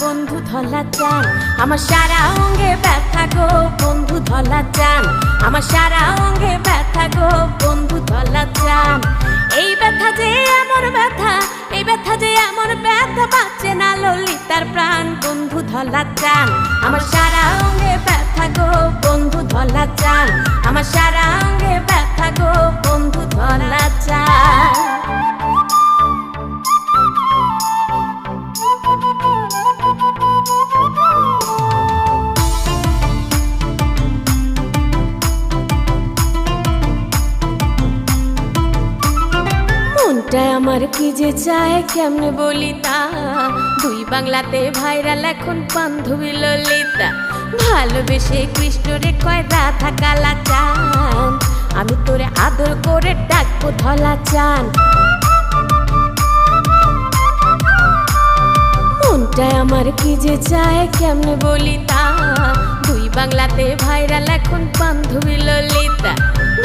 বন্ধু ধলা চান, আমার সারা অঙ্গে ব্যথা গো বন্ধু ধলা চান, আমার সারা অঙ্গে ব্যথা গো বন্ধু ধলা চান। এই ব্যথা যে এমন ব্যথা, এই ব্যথা যে এমন ব্যথা, বাঁচে না ললিতার প্রাণ বন্ধু ধলা চান, আমার সারা অঙ্গে ব্যথা গো বন্ধু ধলা চান, আমার সারা অঙ্গে ব্যথা গো বন্ধু ধলা চান। আমার কি যে চায় কেমনে বলি তা, দুই বাংলাতে ভাইরাল এখন বান্ধবী ললিতা, ভালোবেসে কৃষ্ণরে কয় রাধা কালা চান, আমি তোরে আদর করে ডাকবো ধলা চান। মনটায় আমার কি যে চায় কেমনে বলি তা, দুই বাংলাতে ভাইরাল এখন বান্ধবী ললিতা,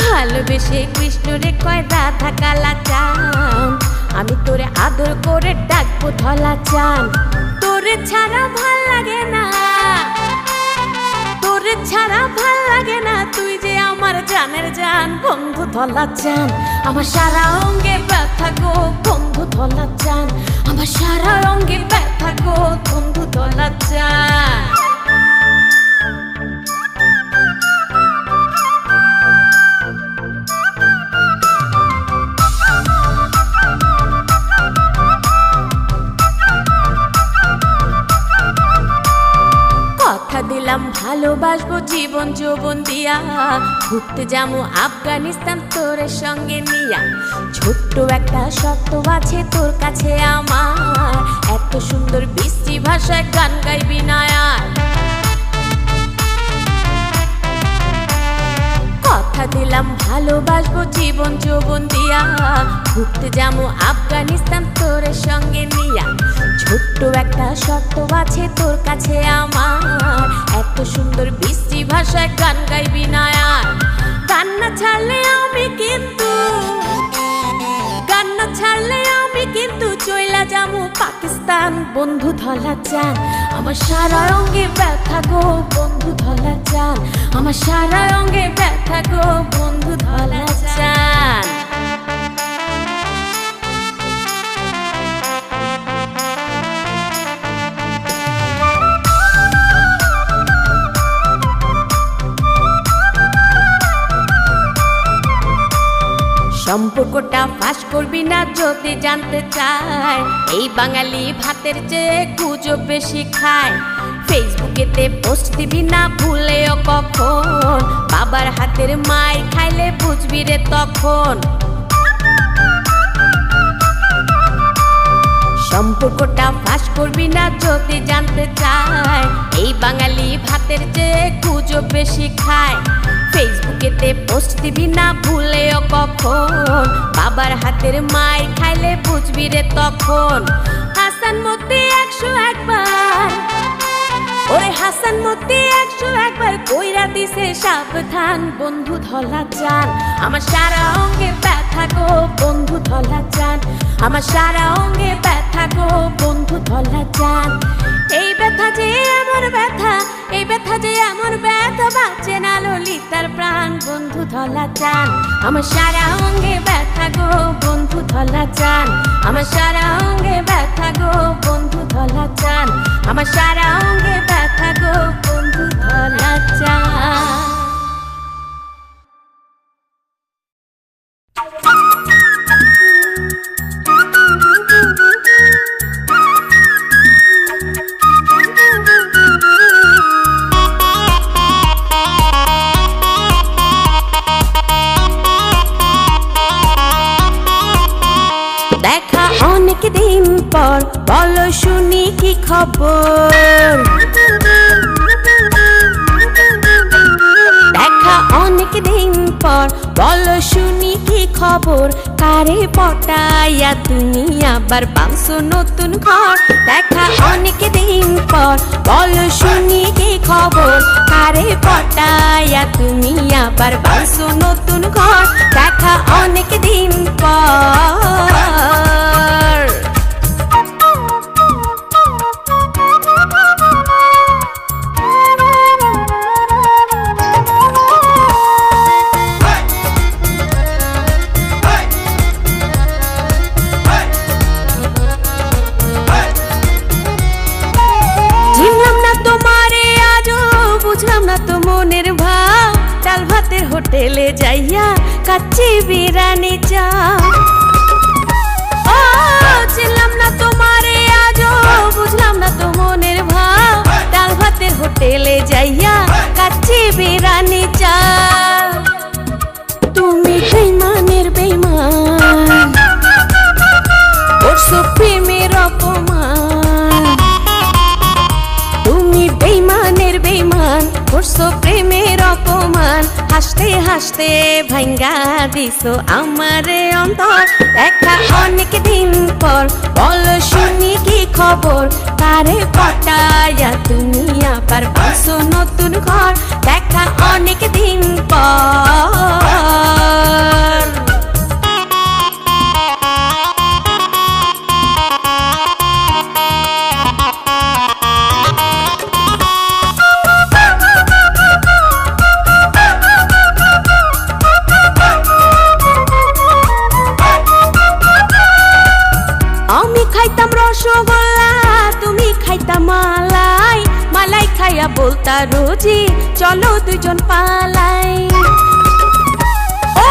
ভালোবেসে কৃষ্ণরে কয় রাধা কালা চান, আমি তোরে আদর করে ডাকবো ধলা চান। তোরে ছাড়া ভাল লাগে না, তোরে ছাড়া ভাল লাগে না, তুই যে আমার জানের জান বন্ধু ধলা চান, আমার সারা অঙ্গে ব্যথা গো বন্ধু ধলা চান, আমার সারা অঙ্গে ব্যথা গো বন্ধু ধলা চান। কথা দিলাম ভালোবাসবো জীবন যৌবন দিয়া, ঘুরতে যাবো আফগানিস্তান তোর সঙ্গে নিয়া, ছোট্ট একটা শর্ত আছে তোর কাছে আমার, এত সুন্দর বৃষ্টি ভাষায় গান গাইবি না আর। কথা দিলাম ভালোবাসবো জীবন যৌবন দিয়া, ঘুরতে যাবো আফগানিস্তান তোর সঙ্গে নিয়া, ছোট্ট একটা শর্ত আছে তোর কাছে আমার, এত সুন্দর বৃষ্টি ভাষায় গান গাইবি না আর। গান না ছাড়লে আমি কিন্তু, গান না ছাড়লে আমি কিন্তু চইলা যাবো পাকিস্তান বন্ধু ধলা চান, আমার সারা অঙ্গে ব্যথা গো বন্ধু ধলা চান, আমার সারা অঙ্গে ব্যথা গো বন্ধু ধলা চান। সম্পর্কটা ফাঁস করবি না যদি জানতে চায়, এই বাঙালি ভাতের চেয়ে গুজব বেশি খায়, ফেসবুকেতে পোস্ট দিবি না ভুলেও কখন, বাবার হাতের মাই খাইলে বুঝবি রে তখন। সম্পর্কটা ফাঁস করবি না যদি জানতে চায়, এই বাঙালি ভাতের চেয়ে গুজব বেশি খায়, ফেসবুকেতে পোস্ট দিবি না ভুলেও কখন, বাবার হাতের মাই খাইলে বুঝবি রে তখন। হাসান মতি 101 বার, ওরে হাসান মতি 101 বার কইরা দিছে সাবধান বন্ধু ধলা চান, আমার সারা অঙ্গে ব্যথা গো বন্ধু ধলা চান, আমার সারা অঙ্গে ব্যথা গো বন্ধু ধলা চান। এই ব্যথা যে আমার ব্যথা, এই ব্যথা যে আমার ব্যথা, বাঁচে না ললিতার প্রাণ বন্ধু ধলা চান, আমার সারা অঙ্গে ব্যথা গো বন্ধু ধলা চান, আমার সারা অঙ্গে ব্যথা গো বন্ধু ধলা চান, আমার সারা অঙ্গে ব্যথা গো বন্ধু ধলা চান। দেখা অনেক দিন পর, বলো শুনি কি খবর, দেখা অনেক দিন পর, বলো শুনি কি খবর, কারে পটাইয়া তুমি আবার বাঁধছো নতুন ঘর। দেখা অনেক দিন পর, বলো শুনি কি খবর, কারে পটাইয়া তুমি আবার বাঁধছো নতুন ঘর। দেখা অনেক দিন পর। হোটেলে যাইয়া কাচ্চি বিরিয়ানি চা। ও ছিলাম না তোমারে আজও, বুঝলাম না তো মনের ভাব, ডাল ভাতের হোটেলে যাইয়া কাচ্চি বিরিয়ানি চা। তুমি বেইমানের বেইমান, করছো প্রেমের অপমান। তুমি বেইমানের বেইমান, করছো প্রেমের অপমান। হাসতে হাসতে ভাঙ্গা দিছো আমারে অন্তর। দেখা অনেক দিন পর, বলো শুনি কি খবর? কারে পটায়া তুমি আবার পাইছো নতুন ঘর? দেখা অনেক দিন পর। আমি খাইতাম রসগোল্লা, তুমি খাইতা মালাই। মালাই খাইয়া বলতা রোজি চলো দুজন পালাই। ও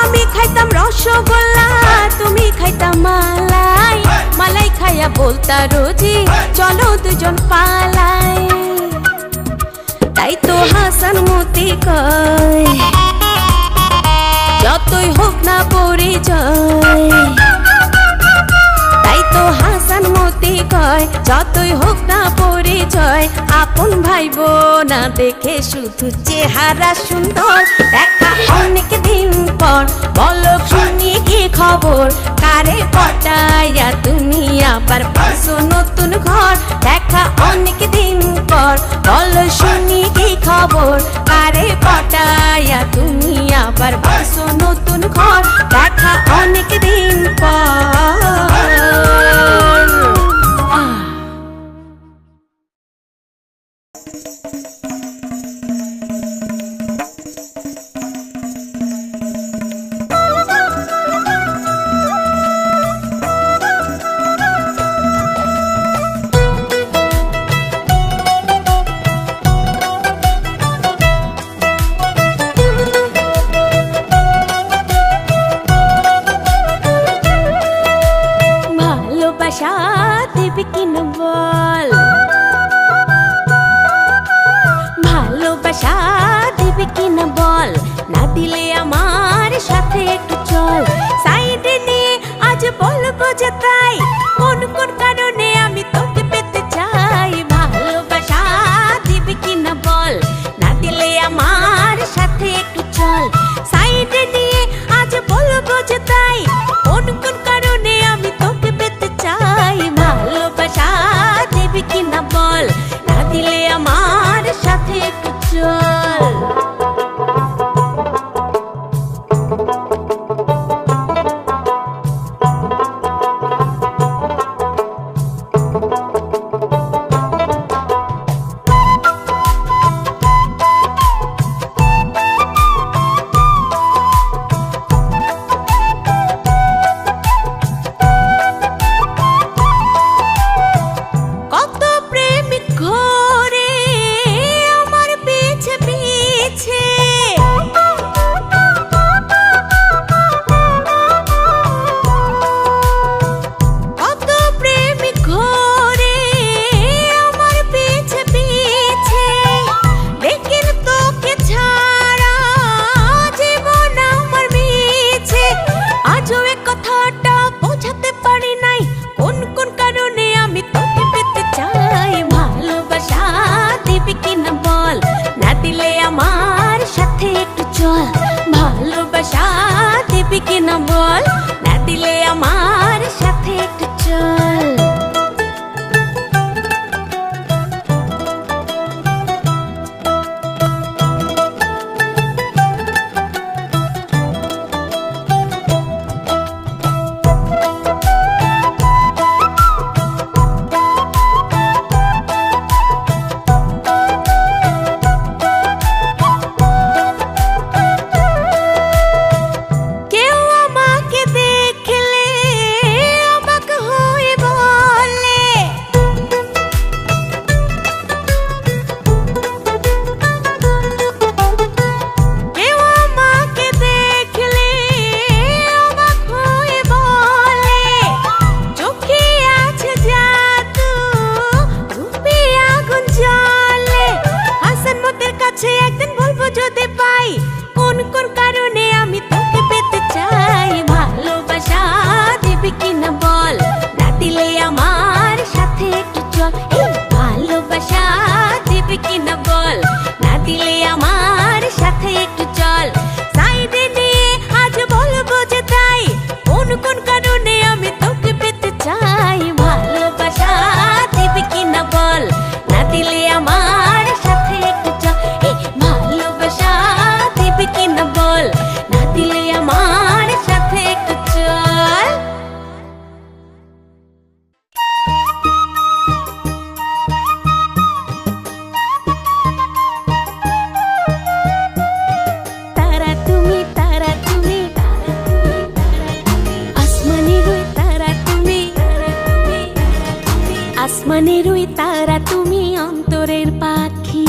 আমি খাইতাম রসগোল্লা, তুমি খাইতা মালাই। মালাই খাইয়া বলতা রোজি চলো দুজন পালাই। তাই তো হাসান মতি কয়, যতই হোক না পরিচয়। তাই তো হাসান মতি কয়, যতই হোক না পরিচয়। আপন ভাইব না দেখে শুধু চেহারা সুন্দর। দেখা অনেক দিন পর, বলো শুনি কি খবর? কারে পটায়া তুমি আবার পাইছো নতুন ঘর? দেখা অনেক দিন পর, বলো শুনি কি খবর? কারে পটায়া তুমি আবার পাইছো নতুন ঘর? দেখা অনেক দিন পর। ভালোবাসা দেবে কিনা বল, ভালোবাসা দেবে কিনা বল? না দিলে আমার সাথে একটু চল। সাইডে নিয়ে আজ বলবো যে তাই, কোন কোন কারণে আমি তোকে পেতে চাই। ভালোবাসা দেবে কিনা বল, না দিলে আমার সাথে একটু চল। সাইডে নিয়ে আজ বলবো যে তাই, কোন কোন কারণে আমি তোকে পেতে চাই। ভালোবাসা দেবে কিনা বল, না দিলে আমার সাথে একটু চল। কত প্রেমিক ঘোরে আমার পিছে পিছে, কত প্রেমিক ঘোরে আমার পিছে পিছে। লেকিন তোকে ছাড়া জীবন আমার মিছে। আজও এ কথাটা বোঝাতে পারি নাই, কোন কোন কারণে আমি তোকে পেতে চাই। ভালোবাসা দিবি কিনা বল, না দিলে আমার সাথে একটু চল। ভালোবাসা দিবি কিনা বল, না দিলে আমার সাথে একটু চল। কেউ আমাকে আসমানের ওই তারা তুমি অন্তরের পাখি,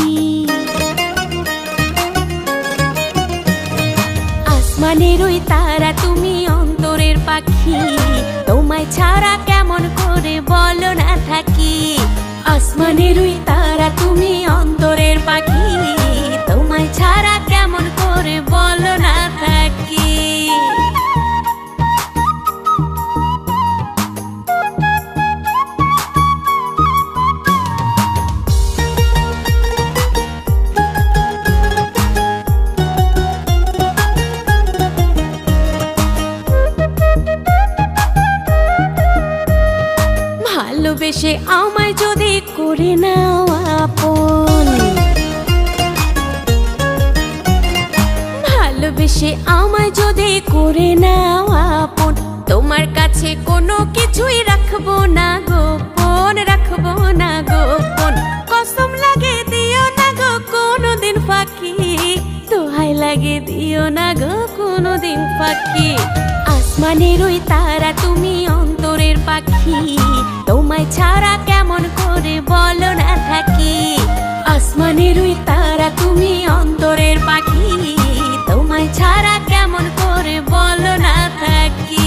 আসমানের ওই তারা তুমি অন্তরের পাখি, তোমায় ছাড়া কেমন করে বলো না থাকি। আসমানের ওই তারা তুমি অন্তরের পাখি, তোমায় ছাড়া কেমন করে বলো না থাকি। ভালোবেসে আমায় যদি করে নাও আপন, ভালোবেসে আমায় যদি করে নাও আপন, তোমার কাছে কোনো কিছুই রাখবো না গোপন, রাখবো না গোপন। কসম লাগে দিও না গো কোনোদিন ফাঁকি, দোহাই লাগে দিও না গো কোনোদিন ফাঁকি। আসমানের ওই তারা তুমি অন্তরের পাখি, তোমায় ছাড়া কেমন করে বলো না থাকি। আসমানের ওই তারা তুমি অন্তরের পাখি, তোমায় ছাড়া কেমন করে বলো না থাকি।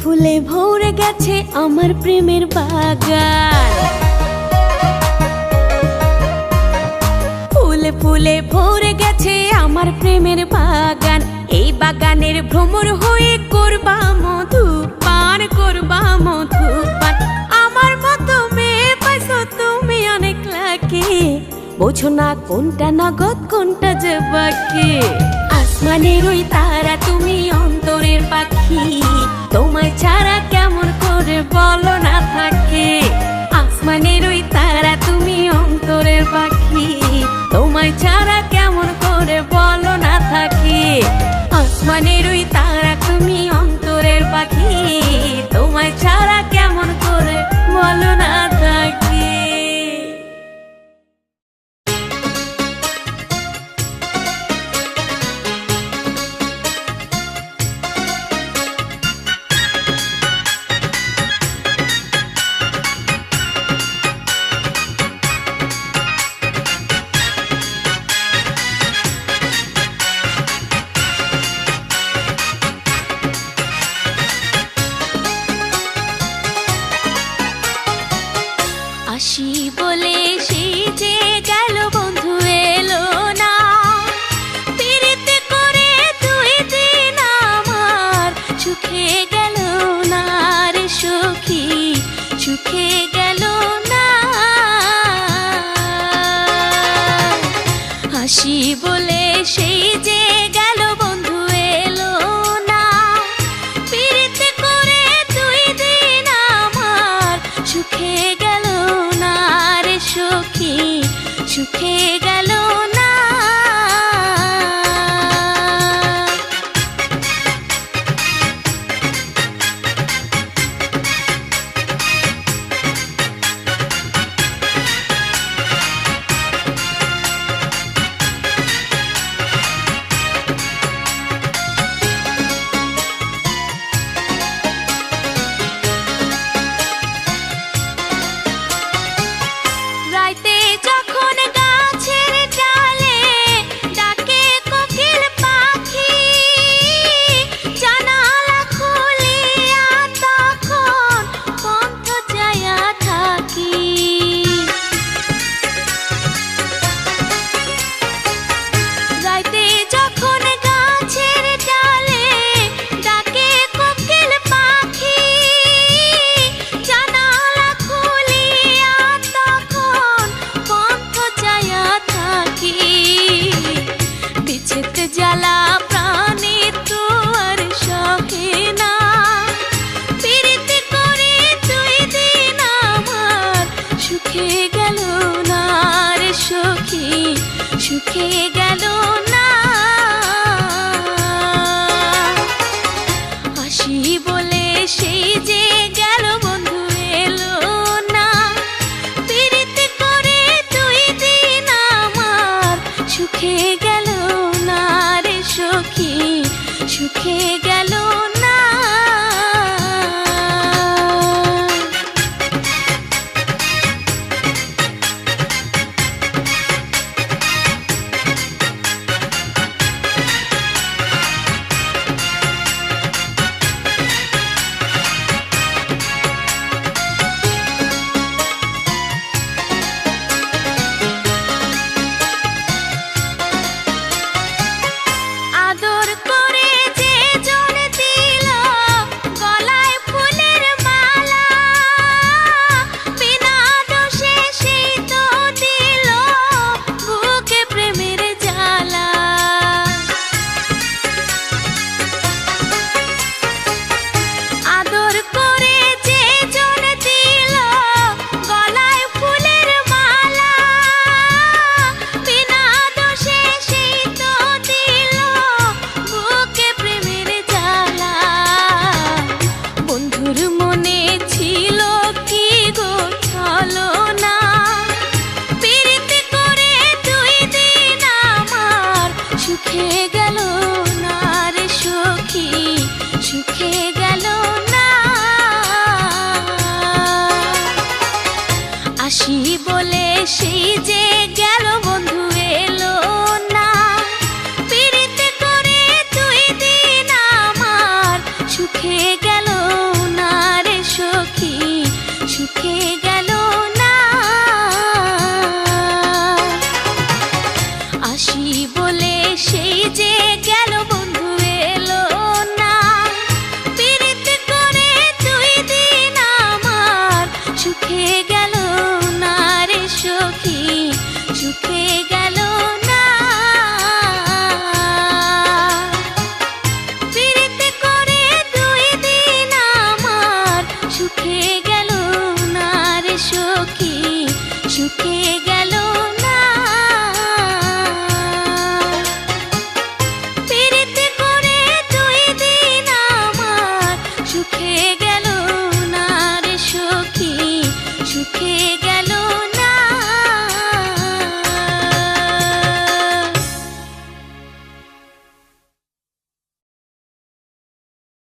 ফুলে ভরে গেছে আমার প্রেমের বাগান, ফুলে ফুলে ভরে গেছে আমার প্রেমের বাগান। এই বাগানের ভ্রমর হয়ে করবা মধুপান, করবা মধুপান। আমার মতো মেয়ে পাইছো তুমি অনেক লাকি, বোঝো না কোনটা নগদ কোনটা যে বাকি। আসমানের ওই তারা তুমি অন্তরের পাখি, তোমায় ছাড়া কেমন করে বলো না থাকি। আসমানের ওই তারা তুমি অন্তরের পাখি, তোমায় ছাড়া কেমন করে বলো না থাকি। আসমানের ওই তারা তুমি অন্তরের পাখি, তোমায় ছাড়া কেমন করে বলো না থাকি। আসি বলে সেই যে গেল বন্ধু এলো না, পিরিতে করে দুই দিন আমার সুখে গেল না রে সখী, সুখে গেল না। আসি বলে সেই যে গেল বন্ধু এলো না, পিরিতে করে দুই দিন আমার সুখে গেল না রে সখী, সুখে গেল না। রাইতে যখন গাছে সুখে গেল না রে সখী, সুখে গেল না। আসি বলে সেই যে গেল বন্ধু এলো না, পিরিতে করে 2 দিন আমার সুখে গেল না রে সখী, সুখে গেল না। আসি বলে সেই যে